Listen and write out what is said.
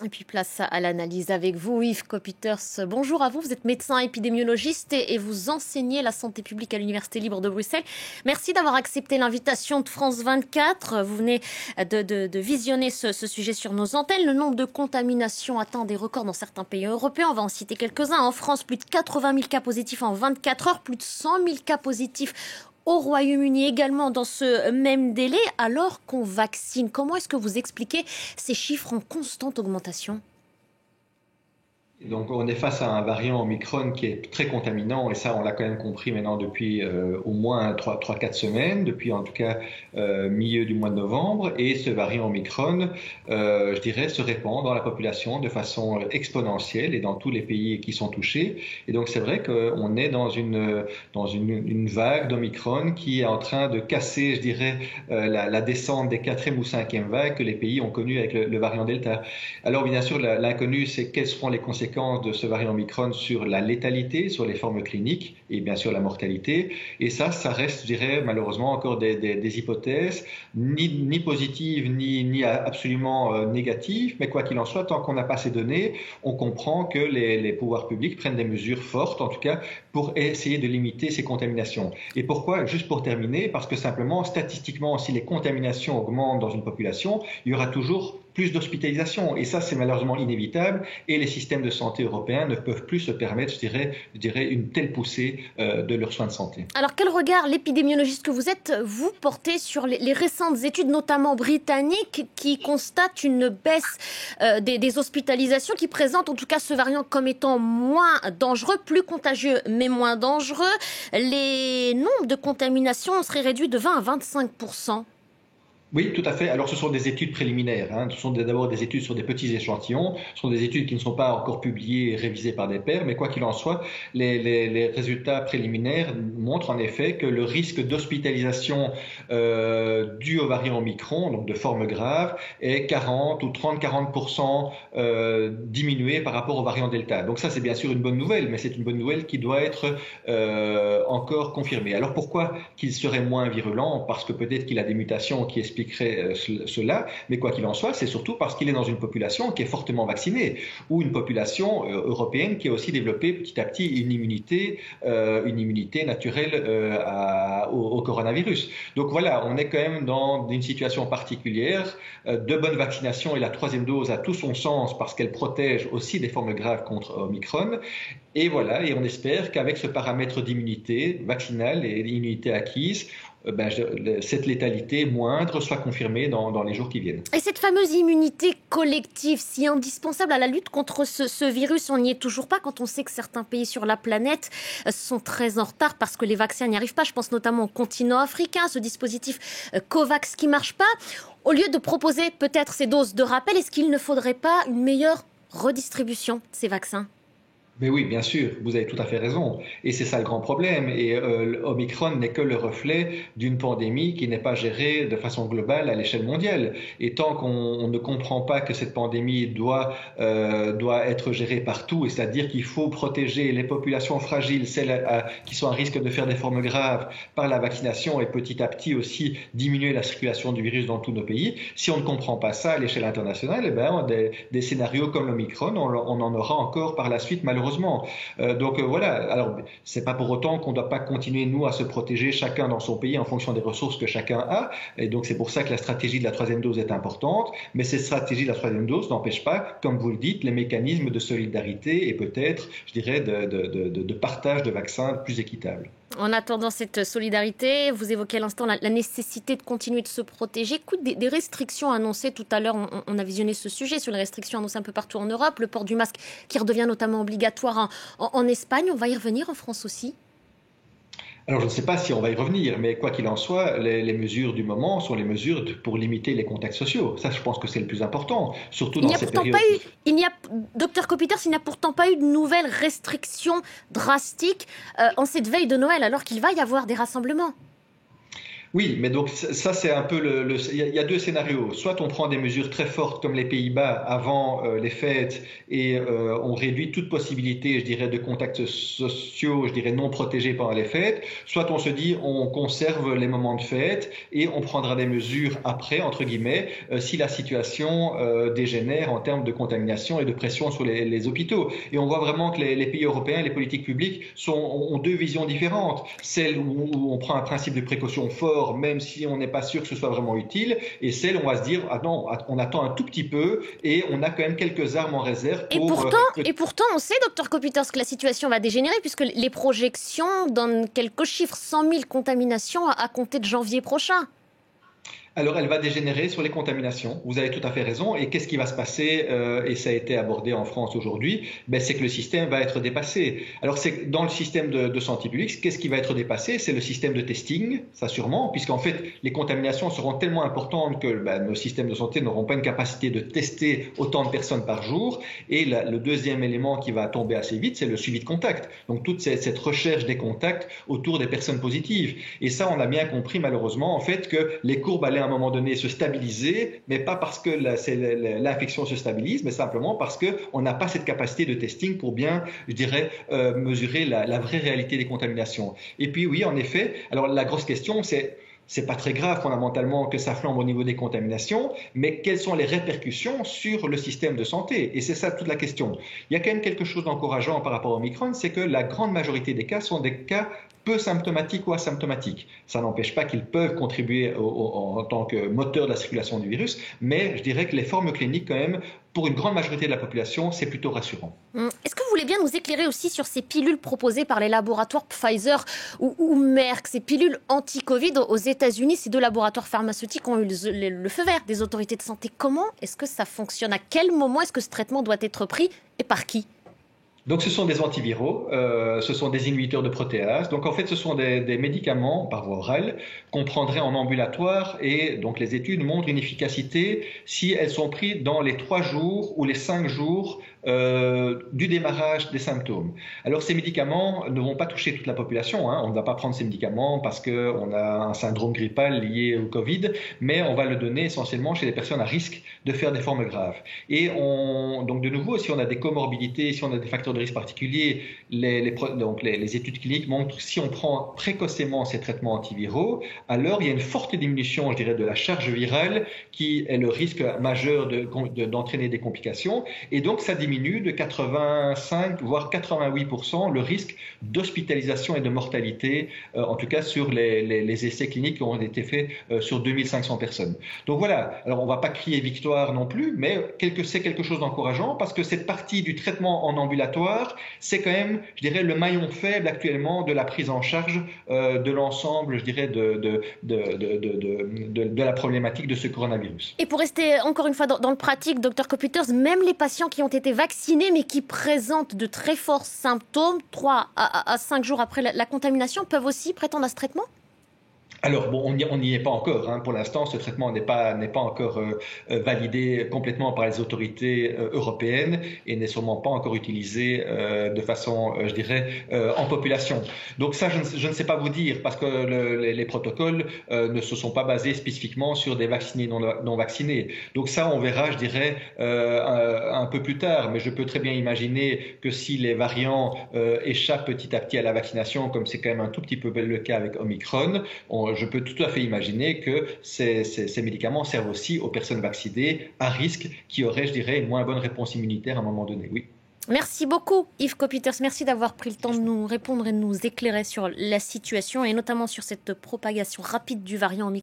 Et puis place à l'analyse avec vous, Yves Copiters. Bonjour à vous, vous êtes médecin épidémiologiste et vous enseignez la santé publique à l'Université libre de Bruxelles. Merci d'avoir accepté l'invitation de France 24. Vous venez de visionner ce sujet sur nos antennes. Le nombre de contaminations atteint des records dans certains pays européens. On va en citer quelques-uns. En France, plus de 80 000 cas positifs en 24 heures, plus de 100 000 cas positifs au Royaume-Uni également dans ce même délai, alors qu'on vaccine. Comment est-ce que vous expliquez ces chiffres en constante augmentation ? Donc, on est face à un variant Omicron qui est très contaminant, et ça, on l'a quand même compris maintenant depuis au moins 3-4 semaines, depuis en tout cas milieu du mois de novembre. Et ce variant Omicron, je dirais, se répand dans la population de façon exponentielle et dans tous les pays qui sont touchés. Et donc, c'est vrai qu'on est dans une vague d'Omicron qui est en train de casser, je dirais, la descente des 4e ou 5e vagues que les pays ont connues avec le variant Delta. Alors, bien sûr, l'inconnu, c'est quelles seront les conséquences de ce variant Omicron sur la létalité, sur les formes cliniques et bien sûr la mortalité. Et ça reste, je dirais, malheureusement encore des hypothèses, ni positives, ni absolument négatives. Mais quoi qu'il en soit, tant qu'on n'a pas ces données, on comprend que les pouvoirs publics prennent des mesures fortes, en tout cas, pour essayer de limiter ces contaminations. Et pourquoi? Juste pour terminer, parce que simplement, statistiquement, si les contaminations augmentent dans une population, il y aura toujours plus d'hospitalisation. Et ça, c'est malheureusement inévitable. Et les systèmes de santé européens ne peuvent plus se permettre, je dirais une telle poussée de leurs soins de santé. Alors, quel regard l'épidémiologiste que vous êtes, vous portez sur les récentes études, notamment britanniques, qui constatent une baisse des hospitalisations, qui présentent en tout cas ce variant comme étant moins dangereux, plus contagieux, mais moins dangereux. Les nombres de contaminations seraient réduits de 20 à 25%. Oui, tout à fait. Alors, ce sont des études préliminaires. Ce sont d'abord des études sur des petits échantillons. Ce sont des études qui ne sont pas encore publiées et révisées par des pairs. Mais quoi qu'il en soit, les résultats préliminaires montrent en effet que le risque d'hospitalisation dû au variant Omicron, donc de forme grave, est 40 ou 30-40% diminué par rapport au variant Delta. Donc ça, c'est bien sûr une bonne nouvelle, mais c'est une bonne nouvelle qui doit être encore confirmée. Alors pourquoi qu'il serait moins virulent? Parce que peut-être qu'il a des mutations qui expliquerait cela, mais quoi qu'il en soit, c'est surtout parce qu'il est dans une population qui est fortement vaccinée, ou une population européenne qui a aussi développé petit à petit une immunité naturelle au coronavirus. Donc voilà, on est quand même dans une situation particulière. De bonne vaccination, et la 3e dose a tout son sens parce qu'elle protège aussi des formes graves contre Omicron. Et voilà, et on espère qu'avec ce paramètre d'immunité vaccinale et d'immunité acquise, cette létalité moindre soit confirmée dans les jours qui viennent. Et cette fameuse immunité collective, si indispensable à la lutte contre ce virus, on n'y est toujours pas quand on sait que certains pays sur la planète sont très en retard parce que les vaccins n'y arrivent pas. Je pense notamment au continent africain, ce dispositif COVAX qui ne marche pas. Au lieu de proposer peut-être ces doses de rappel, est-ce qu'il ne faudrait pas une meilleure redistribution de ces vaccins ? Mais oui, bien sûr, vous avez tout à fait raison. Et c'est ça le grand problème. Et Omicron n'est que le reflet d'une pandémie qui n'est pas gérée de façon globale à l'échelle mondiale. Et tant qu'on ne comprend pas que cette pandémie doit être gérée partout, et c'est-à-dire qu'il faut protéger les populations fragiles, celles qui sont à risque de faire des formes graves par la vaccination, et petit à petit aussi diminuer la circulation du virus dans tous nos pays, si on ne comprend pas ça à l'échelle internationale, eh ben, des scénarios comme l'Omicron, on en aura encore par la suite, malheureusement. Donc voilà, alors c'est pas pour autant qu'on ne doit pas continuer nous à se protéger chacun dans son pays en fonction des ressources que chacun a, et donc c'est pour ça que la stratégie de la 3e dose est importante, mais cette stratégie de la 3e dose n'empêche pas, comme vous le dites, les mécanismes de solidarité et peut-être, je dirais, de partage de vaccins plus équitables. En attendant cette solidarité, vous évoquez à l'instant la nécessité de continuer de se protéger. Écoute, des restrictions annoncées tout à l'heure, on a visionné ce sujet sur les restrictions annoncées un peu partout en Europe, le port du masque qui redevient notamment obligatoire en Espagne. On va y revenir en France aussi ? Alors, je ne sais pas si on va y revenir, mais quoi qu'il en soit, les mesures du moment sont les mesures pour limiter les contacts sociaux. Ça, je pense que c'est le plus important, surtout dans ces périodes. Docteur Copiters, il n'y a pourtant pas eu de nouvelles restrictions drastiques en cette veille de Noël, alors qu'il va y avoir des rassemblements. Oui, mais donc ça c'est un peu il y a deux scénarios. Soit on prend des mesures très fortes comme les Pays-Bas avant les fêtes et on réduit toute possibilité, je dirais, de contacts sociaux, je dirais non protégés pendant les fêtes. Soit on se dit on conserve les moments de fête et on prendra des mesures après, entre guillemets, si la situation dégénère en termes de contamination et de pression sur les hôpitaux. Et on voit vraiment que les pays européens, les politiques publiques ont deux visions différentes. Celle où on prend un principe de précaution fort même si on n'est pas sûr que ce soit vraiment utile, et celle où on va se dire ah non, on attend un tout petit peu et on a quand même quelques armes en réserve pour... Et pourtant, on sait, docteur Kopiters, que la situation va dégénérer puisque les projections donnent quelques chiffres, 100 000 contaminations à compter de janvier prochain. Alors, elle va dégénérer sur les contaminations. Vous avez tout à fait raison. Et qu'est-ce qui va se passer et ça a été abordé en France aujourd'hui, c'est que le système va être dépassé. Alors, c'est dans le système de santé publique, qu'est-ce qui va être dépassé? C'est le système de testing, ça sûrement, puisqu'en fait, les contaminations seront tellement importantes que nos systèmes de santé n'auront pas une capacité de tester autant de personnes par jour. Et le deuxième élément qui va tomber assez vite, c'est le suivi de contact. Donc, toute cette recherche des contacts autour des personnes positives. Et ça, on a bien compris, malheureusement, en fait, que les courbes allaient à un moment donné se stabiliser, mais pas parce que l'infection se stabilise, mais simplement parce qu'on n'a pas cette capacité de testing pour bien, je dirais, mesurer la vraie réalité des contaminations. Et puis oui, en effet, alors la grosse question, c'est pas très grave fondamentalement que ça flambe au niveau des contaminations, mais quelles sont les répercussions sur le système de santé? Et c'est ça toute la question. Il y a quand même quelque chose d'encourageant par rapport au Omicron, c'est que la grande majorité des cas sont des cas peu symptomatiques ou asymptomatiques. Ça n'empêche pas qu'ils peuvent contribuer en tant que moteur de la circulation du virus, mais je dirais que les formes cliniques, quand même, pour une grande majorité de la population, c'est plutôt rassurant. Est-ce que vous voulez bien nous éclairer aussi sur ces pilules proposées par les laboratoires Pfizer ou Merck, ces pilules anti-Covid aux États-Unis? Ces deux laboratoires pharmaceutiques ont eu le feu vert des autorités de santé. Comment est-ce que ça fonctionne? À quel moment est-ce que ce traitement doit être pris et par qui? Donc, ce sont des antiviraux, ce sont des inhibiteurs de protéases. Donc, en fait, ce sont des médicaments par voie orale qu'on prendrait en ambulatoire et donc les études montrent une efficacité si elles sont prises dans les 3 jours ou les 5 jours du démarrage des symptômes. Alors, ces médicaments ne vont pas toucher toute la population. On ne va pas prendre ces médicaments parce qu'on a un syndrome grippal lié au Covid, mais on va le donner essentiellement chez les personnes à risque de faire des formes graves. Et donc, de nouveau, si on a des comorbidités, si on a des facteurs de risque particuliers, les études cliniques montrent que si on prend précocement ces traitements antiviraux, alors il y a une forte diminution, je dirais, de la charge virale qui est le risque majeur d'entraîner des complications. Et donc, ça diminue de 85 voire 88% le risque d'hospitalisation et de mortalité, en tout cas sur les essais cliniques qui ont été faits sur 2500 personnes. Donc voilà, alors on ne va pas crier victoire non plus, mais c'est quelque chose d'encourageant parce que cette partie du traitement en ambulatoire, c'est quand même, je dirais, le maillon faible actuellement de la prise en charge de l'ensemble, je dirais, de la problématique de ce coronavirus. Et pour rester encore une fois dans le pratique, Dr Kopiters, même les patients qui ont été vaccinés mais qui présentent de très forts symptômes, 3 à 5 jours après la contamination, peuvent aussi prétendre à ce traitement? Alors, bon, on n'y est pas encore. Pour l'instant, ce traitement n'est pas encore validé complètement par les autorités européennes et n'est sûrement pas encore utilisé de façon, je dirais, en population. Donc ça, je ne sais pas vous dire parce que les protocoles ne se sont pas basés spécifiquement sur des vaccinés non vaccinés. Donc ça, on verra, je dirais, un peu plus tard. Mais je peux très bien imaginer que si les variants échappent petit à petit à la vaccination, comme c'est quand même un tout petit peu le cas avec Omicron, je peux tout à fait imaginer que ces médicaments servent aussi aux personnes vaccinées à risque qui auraient, je dirais, une moins bonne réponse immunitaire à un moment donné. Oui. Merci beaucoup Yves Kopiters, merci d'avoir pris le temps de nous répondre et de nous éclairer sur la situation et notamment sur cette propagation rapide du variant Omicron.